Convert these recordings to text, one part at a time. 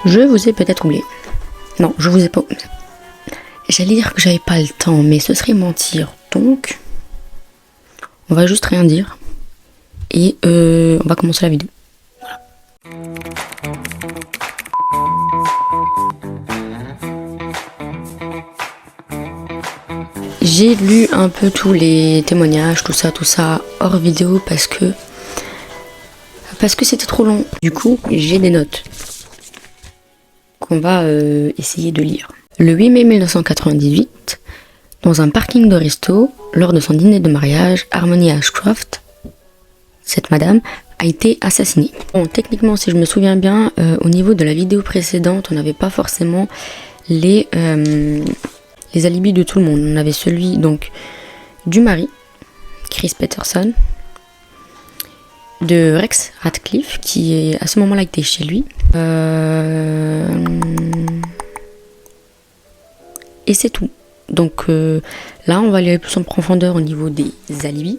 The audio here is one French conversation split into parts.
Je vous ai peut-être oublié. Non, je vous ai pas... J'allais dire que j'avais pas le temps, mais ce serait mentir. Donc, on va juste rien dire. Et on va commencer la vidéo. Voilà. J'ai lu un peu tous les témoignages, tout ça, hors vidéo parce que c'était trop long. Du coup, j'ai des notes qu'on va essayer de lire. Le 8 mai 1998, dans un parking de resto, lors de son dîner de mariage, Harmony Ashcroft, cette madame, a été assassinée. Bon, techniquement, si je me souviens bien, au niveau de la vidéo précédente, on n'avait pas forcément les alibis de tout le monde. On avait celui donc du mari, Chris Peterson, de Rex Ratcliffe, qui est à ce moment-là était chez lui. Et c'est tout. Donc là, on va aller plus en profondeur au niveau des alibis,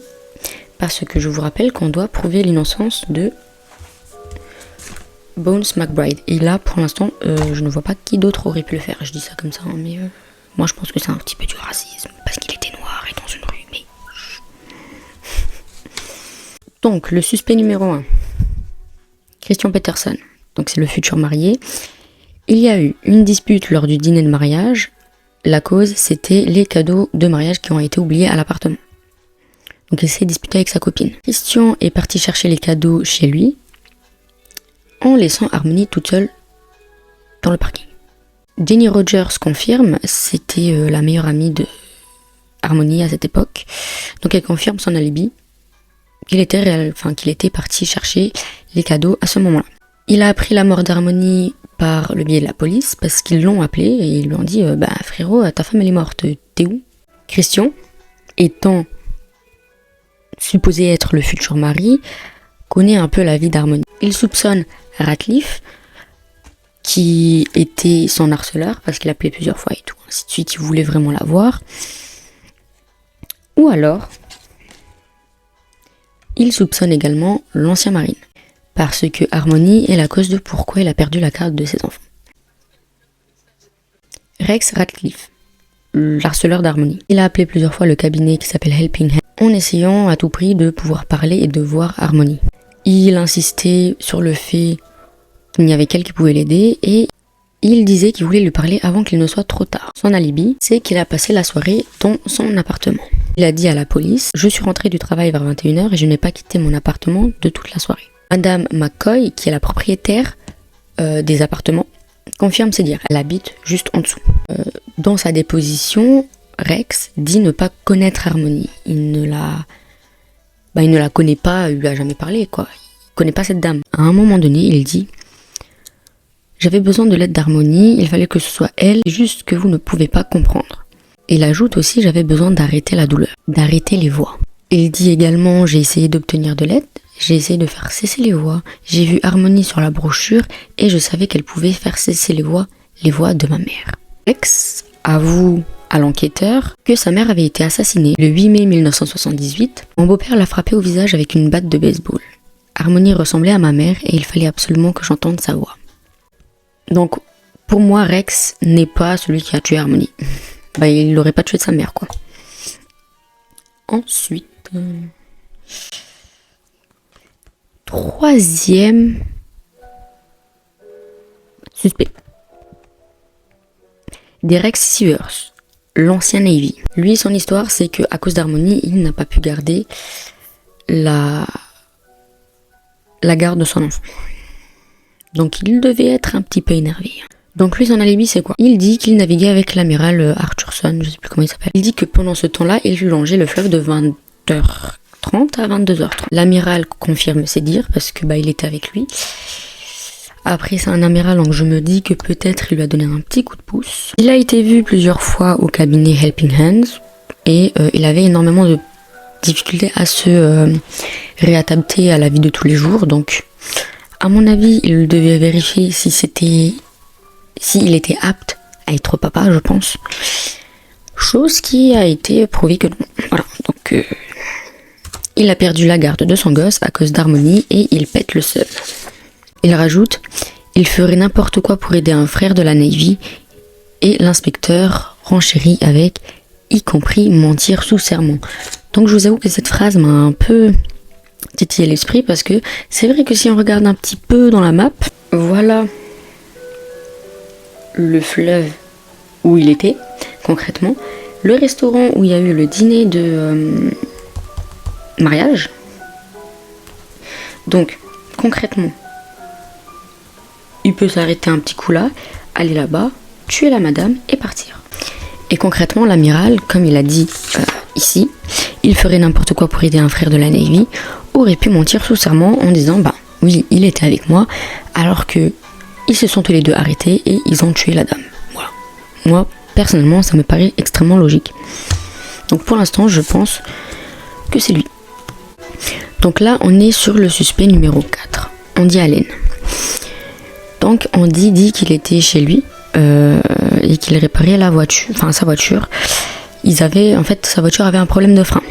parce que je vous rappelle qu'on doit prouver l'innocence de Bones McBride. Et là, pour l'instant, je ne vois pas qui d'autre aurait pu le faire. Je dis ça comme ça, mais moi je pense que c'est un petit peu du racisme, parce qu'il était noir et dans une rue, mais... Donc, le suspect numéro 1, Christian Peterson. Donc c'est le futur marié. Il y a eu une dispute lors du dîner de mariage. La cause, c'était les cadeaux de mariage qui ont été oubliés à l'appartement. Donc il s'est disputé avec sa copine. Christian est parti chercher les cadeaux chez lui, en laissant Harmony toute seule dans le parking. Jenny Rogers confirme, c'était la meilleure amie de Harmony à cette époque. Donc elle confirme son alibi, qu'il était parti chercher les cadeaux à ce moment-là. Il a appris la mort d'Harmony par le biais de la police, parce qu'ils l'ont appelé et ils lui ont dit frérot, ta femme elle est morte, t'es où? Christian, étant supposé être le futur mari, connaît un peu la vie d'Harmony. Il soupçonne Ratcliffe, qui était son harceleur, parce qu'il appelait plusieurs fois et tout, ainsi de suite, il voulait vraiment la voir. Ou alors, il soupçonne également l'ancien marine, parce que Harmony est la cause de pourquoi elle a perdu la garde de ses enfants. Rex Ratcliffe, l'harceleur d'Harmony. Il a appelé plusieurs fois le cabinet qui s'appelle Helping Hand, en essayant à tout prix de pouvoir parler et de voir Harmony. Il insistait sur le fait qu'il n'y avait qu'elle qui pouvait l'aider et il disait qu'il voulait lui parler avant qu'il ne soit trop tard. Son alibi, c'est qu'il a passé la soirée dans son appartement. Il a dit à la police « Je suis rentré du travail vers 21h et je n'ai pas quitté mon appartement de toute la soirée ». Madame McCoy, qui est la propriétaire des appartements, confirme ses dires. Elle habite juste en dessous. Dans sa déposition, Rex dit ne pas connaître Harmony. Il ne la connaît pas, il lui a jamais parlé, quoi. Il connaît pas cette dame. À un moment donné, il dit « J'avais besoin de l'aide d'Harmony, il fallait que ce soit elle, juste que vous ne pouvez pas comprendre. » Il ajoute aussi « J'avais besoin d'arrêter la douleur, d'arrêter les voix. » Il dit également « J'ai essayé d'obtenir de l'aide, j'ai essayé de faire cesser les voix, j'ai vu Harmony sur la brochure et je savais qu'elle pouvait faire cesser les voix de ma mère. » Rex avoue à l'enquêteur que sa mère avait été assassinée le 8 mai 1978. Mon beau-père l'a frappée au visage avec une batte de baseball. Harmony ressemblait à ma mère et il fallait absolument que j'entende sa voix. Donc, pour moi, Rex n'est pas celui qui a tué Harmony. Il l'aurait pas tué de sa mère, quoi. Ensuite... Troisième suspect. Derek Sivers, l'ancien Navy. Lui, son histoire, c'est que à cause d'Harmony, il n'a pas pu garder la garde de son enfant. Donc il devait être un petit peu énervé. Donc lui, son alibi, c'est quoi? Il dit qu'il naviguait avec l'amiral Arthurson, je sais plus comment il s'appelle. Il dit que pendant ce temps-là, il longeait le fleuve de 20h30 à 22h30. L'amiral confirme ses dires parce que il était avec lui. Après, c'est un amiral, donc je me dis que peut-être il lui a donné un petit coup de pouce. Il a été vu plusieurs fois au cabinet Helping Hands et il avait énormément de difficultés à se réadapter à la vie de tous les jours. Donc, à mon avis, il devait vérifier s'il était apte à être papa, je pense. Chose qui a été prouvée que non. Voilà, donc il a perdu la garde de son gosse à cause d'Harmony et il pète le seum. Il rajoute, Il ferait n'importe quoi pour aider un frère de la Navy et l'inspecteur renchérit avec y compris mentir sous serment. Donc je vous avoue que cette phrase m'a un peu titillé l'esprit parce que c'est vrai que si on regarde un petit peu dans la map, voilà le fleuve où il était concrètement, le restaurant où il y a eu le dîner de mariage. Donc concrètement, il peut s'arrêter un petit coup là, aller là-bas, tuer la madame et partir. Et concrètement, l'amiral, comme il a dit ici, il ferait n'importe quoi pour aider un frère de la Navy, aurait pu mentir sous serment en disant bah oui, il était avec moi, alors que ils se sont tous les deux arrêtés et ils ont tué la dame. Voilà. Moi, personnellement, ça me paraît extrêmement logique. Donc pour l'instant, je pense que c'est lui. Donc là, on est sur le suspect numéro 4, Andy Allen. Donc Andy dit qu'il était chez lui et qu'il réparait la voiture, enfin sa voiture. Sa voiture avait un problème de frein.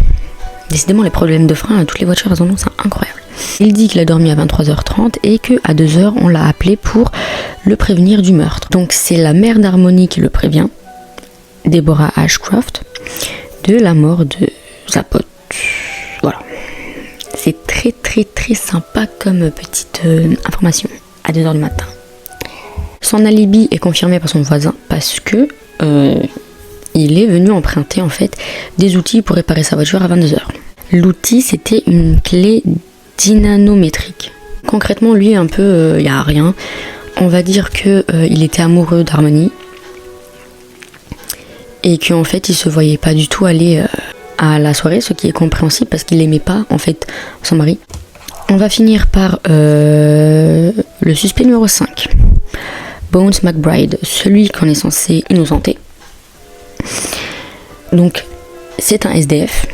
Décidément, les problèmes de frein, toutes les voitures elles en ont, c'est incroyable. Il dit qu'il a dormi à 23h30 et qu'à 2h, on l'a appelé pour le prévenir du meurtre. Donc c'est la mère d'Harmony qui le prévient, Deborah Ashcroft, de la mort de sa pote. Voilà. C'est très très très sympa comme petite information à 2h du matin. Son alibi est confirmé par son voisin parce que il est venu emprunter en fait des outils pour réparer sa voiture à 22h. L'outil c'était une clé dynanométrique. Concrètement lui un peu y a rien. On va dire que il était amoureux d'Harmony et qu'en fait il se voyait pas du tout aller à la soirée, ce qui est compréhensible parce qu'il aimait pas en fait son mari. On va finir par le suspect numéro 5. Bones McBride, celui qu'on est censé innocenter. Donc, c'est un SDF.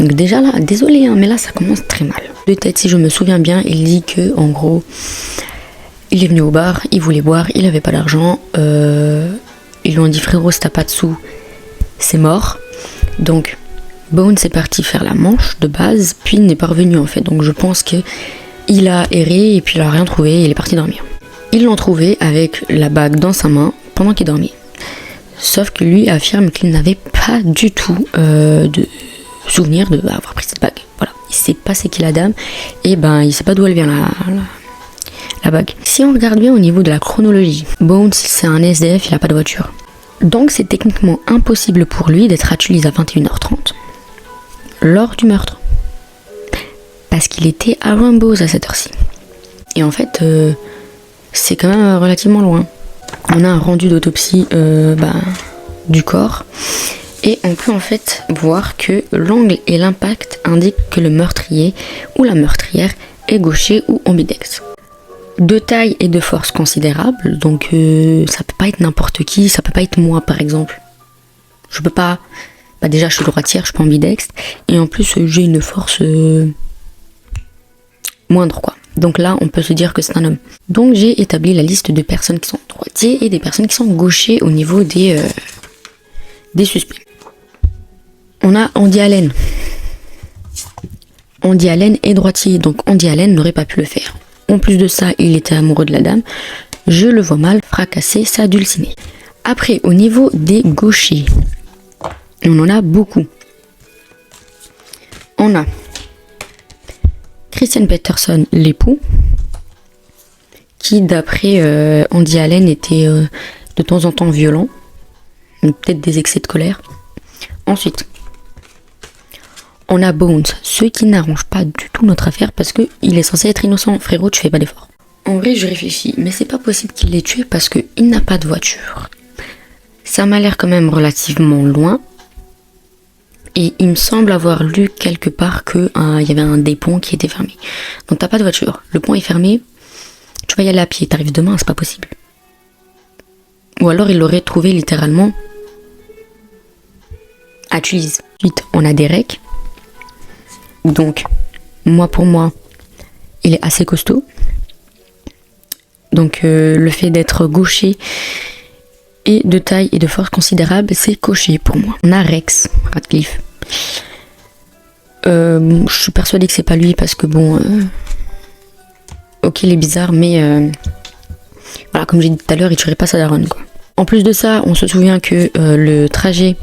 Donc déjà là, désolé, hein, mais là ça commence très mal. De tête, si je me souviens bien, il dit que, en gros, il est venu au bar, il voulait boire, il avait pas d'argent. Ils lui ont dit frérot, si t'as pas de sous, c'est mort. Donc, Bones est parti faire la manche de base, puis il n'est pas revenu en fait. Donc je pense que il a erré et puis il a rien trouvé et il est parti dormir. Ils l'ont trouvé avec la bague dans sa main pendant qu'il dormait. Sauf que lui affirme qu'il n'avait pas du tout de souvenir d'avoir pris cette bague. Voilà, il sait pas c'est qui la dame et ben il sait pas d'où elle vient la bague. Si on regarde bien au niveau de la chronologie, Bones c'est un SDF, il a pas de voiture. Donc c'est techniquement impossible pour lui d'être à Tully's à 21h30 lors du meurtre. Parce qu'il était à Rainbows à cette heure-ci. Et en fait, c'est quand même relativement loin. On a un rendu d'autopsie du corps. Et on peut en fait voir que l'angle et l'impact indiquent que le meurtrier ou la meurtrière est gaucher ou ambidextre. De taille et de force considérable, donc ça peut pas être n'importe qui, ça peut pas être moi par exemple. Je peux pas... déjà je suis droitière, je suis pas ambidextre, et en plus j'ai une force moindre quoi. Donc là on peut se dire que c'est un homme. Donc j'ai établi la liste de personnes qui sont droitiers et des personnes qui sont gauchers au niveau des suspects. On a Andy Allen. Andy Allen est droitier, donc Andy Allen n'aurait pas pu le faire. En plus de ça, il était amoureux de la dame. Je le vois mal fracasser sa dulcinée. Après, au niveau des gauchers, on en a beaucoup. On a Christian Peterson, l'époux, qui d'après Andy Allen était de temps en temps violent, peut-être des excès de colère. Ensuite, on a Bones, ce qui n'arrange pas du tout notre affaire parce qu'il est censé être innocent. Frérot, tu fais pas d'effort. En vrai, je réfléchis, mais c'est pas possible qu'il l'ait tué parce qu'il n'a pas de voiture. Ça m'a l'air quand même relativement loin. Et il me semble avoir lu quelque part qu'il y avait un des ponts qui était fermé. Donc t'as pas de voiture, le pont est fermé, tu vas y aller à pied, t'arrives demain, c'est pas possible. Ou alors il l'aurait trouvé littéralement à Tully's. Ensuite, on a Derek. Donc, pour moi, il est assez costaud. Donc, le fait d'être gaucher et de taille et de force considérable, c'est coché pour moi. On a Rex Radcliffe. Je suis persuadée que c'est pas lui parce que ok, il est bizarre, mais voilà, comme j'ai dit tout à l'heure, il tuerait pas sa daronne, quoi. En plus de ça, on se souvient que le trajet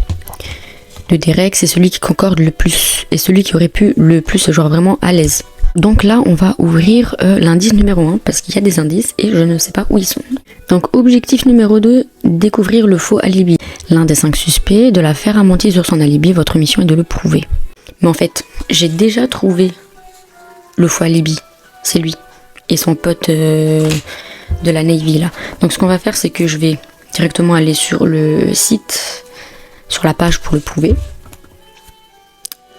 de Derek, c'est celui qui concorde le plus et celui qui aurait pu le plus se genre vraiment à l'aise. Donc là, on va ouvrir l'indice numéro 1 parce qu'il y a des indices et je ne sais pas où ils sont. Donc objectif numéro 2, découvrir le faux alibi. L'un des 5 suspects de l'affaire a menti sur son alibi, votre mission est de le prouver. Mais en fait, j'ai déjà trouvé le faux alibi, c'est lui et son pote de la Navy là. Donc ce qu'on va faire, c'est que je vais directement aller sur le site, sur la page pour le prouver.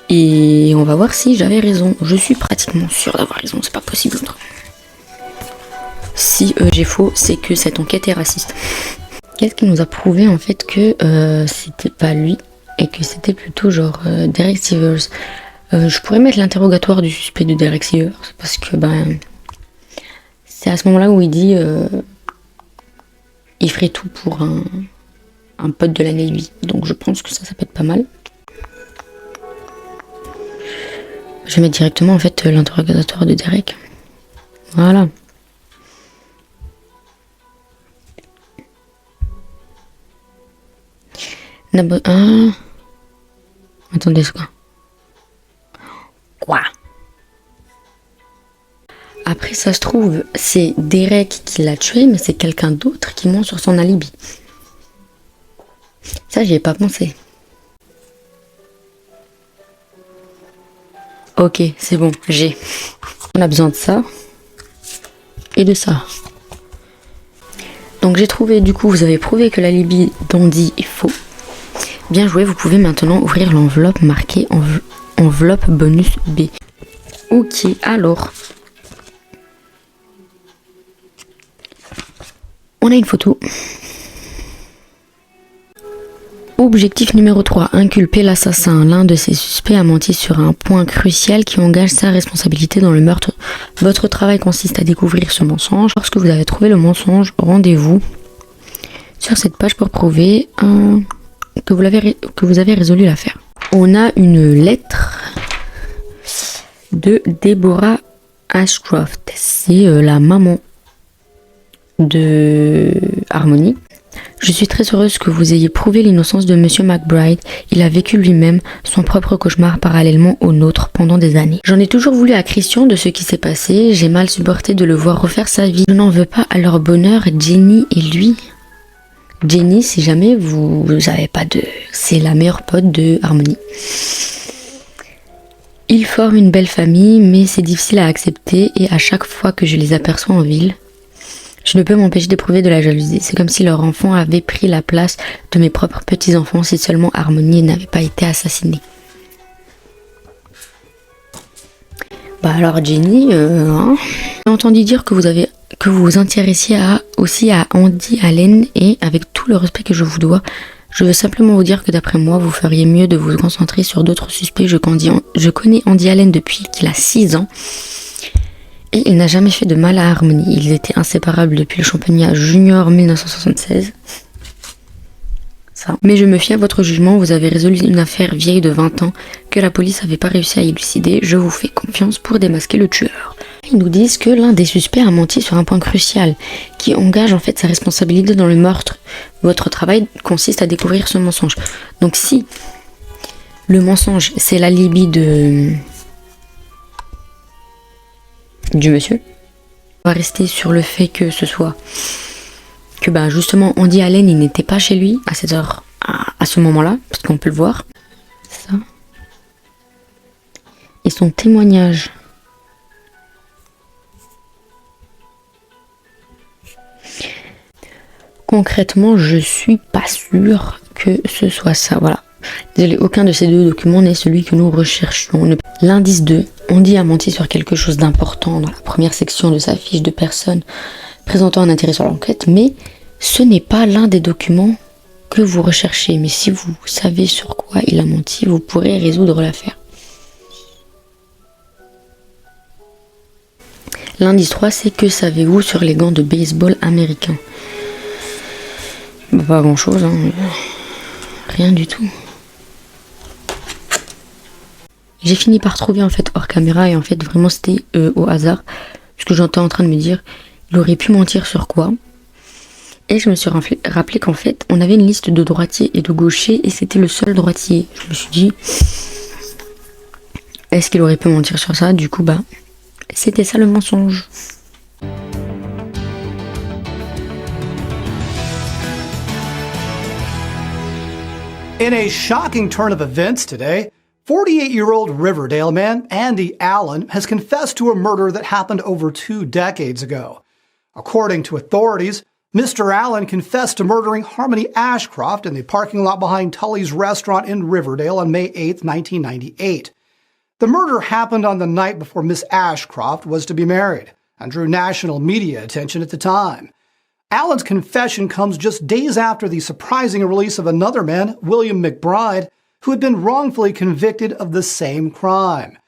Et on va voir si j'avais raison. Je suis pratiquement sûre d'avoir raison, c'est pas possible autrement. Si j'ai faux, c'est que cette enquête est raciste. Qu'est-ce qui nous a prouvé en fait que c'était pas lui et que c'était plutôt genre Derek Sivers. Je pourrais mettre l'interrogatoire du suspect de Derek Sivers parce que c'est à ce moment-là où il dit il ferait tout pour un pote de la Navy. Donc je pense que ça peut être pas mal. Je vais mettre directement en fait l'interrogatoire de Derek. Voilà. Attendez, c'est quoi? Quoi? Après, ça se trouve, c'est Derek qui l'a tué, mais c'est quelqu'un d'autre qui ment sur son alibi. Ça, j'y ai pas pensé. Ok, c'est bon, j'ai. On a besoin de ça. Et de ça. Donc j'ai trouvé, du coup, vous avez prouvé que l'alibi d'Andy est faux. Bien joué, vous pouvez maintenant ouvrir l'enveloppe marquée enveloppe bonus B. Ok, alors. On a une photo. Objectif numéro 3, inculper l'assassin. L'un de ces suspects a menti sur un point crucial qui engage sa responsabilité dans le meurtre. Votre travail consiste à découvrir ce mensonge. Lorsque vous avez trouvé le mensonge, rendez-vous sur cette page pour prouver que vous avez résolu l'affaire. On a une lettre de Deborah Ashcroft. C'est la maman de Harmony. Je suis très heureuse que vous ayez prouvé l'innocence de Monsieur McBride. Il a vécu lui-même son propre cauchemar parallèlement au nôtre pendant des années. J'en ai toujours voulu à Christian de ce qui s'est passé. J'ai mal supporté de le voir refaire sa vie. Je n'en veux pas à leur bonheur, Jenny et lui. Jenny, si jamais vous n'avez pas de... C'est la meilleure pote de Harmony. Ils forment une belle famille, mais c'est difficile à accepter et à chaque fois que je les aperçois en ville, je ne peux m'empêcher d'éprouver de la jalousie. C'est comme si leur enfant avait pris la place de mes propres petits-enfants si seulement Harmony n'avait pas été assassinée. Bah alors Jenny, j'ai entendu dire que vous vous intéressiez aussi à Andy Allen et avec tout le respect que je vous dois, je veux simplement vous dire que d'après moi, vous feriez mieux de vous concentrer sur d'autres suspects. Je connais Andy Allen depuis qu'il a 6 ans. Et il n'a jamais fait de mal à Harmony. Ils étaient inséparables depuis le championnat junior 1976. Ça. Mais je me fie à votre jugement. Vous avez résolu une affaire vieille de 20 ans que la police n'avait pas réussi à élucider. Je vous fais confiance pour démasquer le tueur. Ils nous disent que l'un des suspects a menti sur un point crucial qui engage en fait sa responsabilité dans le meurtre. Votre travail consiste à découvrir ce mensonge. Donc si le mensonge c'est l'alibi du monsieur, on va rester sur le fait que ce soit que justement Andy Allen il n'était pas chez lui à cette heure, à ce moment-là, parce qu'on peut le voir. Ça. Et son témoignage. Concrètement, je suis pas sûre que ce soit ça. Voilà. Désolé, aucun de ces deux documents n'est celui que nous recherchions. L'indice 2, Andy a menti sur quelque chose d'important dans la première section de sa fiche de personne présentant un intérêt sur l'enquête, mais ce n'est pas l'un des documents que vous recherchez. Mais si vous savez sur quoi il a menti, vous pourrez résoudre l'affaire. L'indice 3, c'est que savez-vous sur les gants de baseball américains? Pas grand chose, hein. Rien du tout. J'ai fini par trouver en fait hors caméra et en fait vraiment c'était au hasard. Parce que j'étais en train de me dire, il aurait pu mentir sur quoi? Et je me suis rappelé qu'en fait, on avait une liste de droitiers et de gauchers et c'était le seul droitier. Je me suis dit, est-ce qu'il aurait pu mentir sur ça? Du coup, c'était ça le mensonge. In a shocking turn of events today, 48-year-old Riverdale man Andy Allen has confessed to a murder that happened over 2 decades ago. According to authorities, Mr. Allen confessed to murdering Harmony Ashcroft in the parking lot behind Tully's restaurant in Riverdale on May 8, 1998. The murder happened on the night before Miss Ashcroft was to be married and drew national media attention at the time. Allen's confession comes just days after the surprising release of another man, William McBride, who had been wrongfully convicted of the same crime.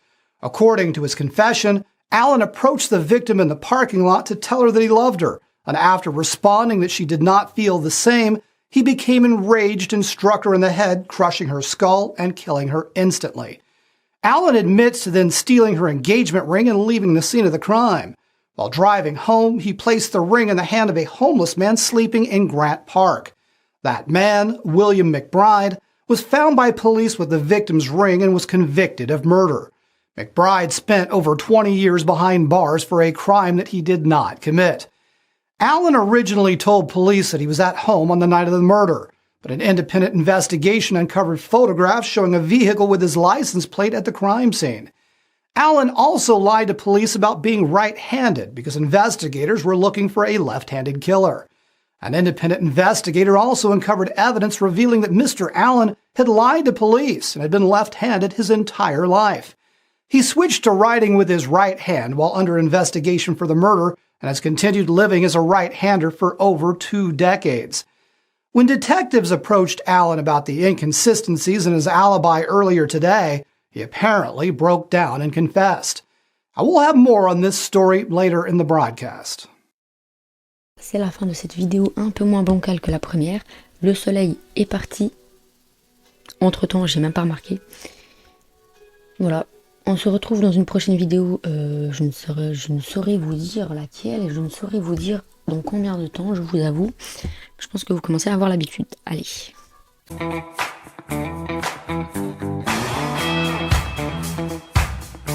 According to his confession, Allen approached the victim in the parking lot to tell her that he loved her, and after responding that she did not feel the same, he became enraged and struck her in the head, crushing her skull and killing her instantly. Allen admits to then stealing her engagement ring and leaving the scene of the crime. While driving home, he placed the ring in the hand of a homeless man sleeping in Grant Park. That man, William McBride, was found by police with the victim's ring and was convicted of murder. McBride spent over 20 years behind bars for a crime that he did not commit. Allen originally told police that he was at home on the night of the murder, but an independent investigation uncovered photographs showing a vehicle with his license plate at the crime scene. Allen also lied to police about being right-handed because investigators were looking for a left-handed killer. An independent investigator also uncovered evidence revealing that Mr. Allen had lied to police and had been left-handed his entire life. He switched to writing with his right hand while under investigation for the murder and has continued living as a right-hander for over 2 decades. When detectives approached Allen about the inconsistencies in his alibi earlier today, he apparently broke down and confessed. I will have more on this story later in the broadcast. C'est la fin de cette vidéo un peu moins bancale que la première. Le soleil est parti. Entre-temps, j'ai même pas remarqué. Voilà. On se retrouve dans une prochaine vidéo. Je ne saurais vous dire laquelle et je ne saurais vous dire dans combien de temps, je vous avoue. Je pense que vous commencez à avoir l'habitude. Allez.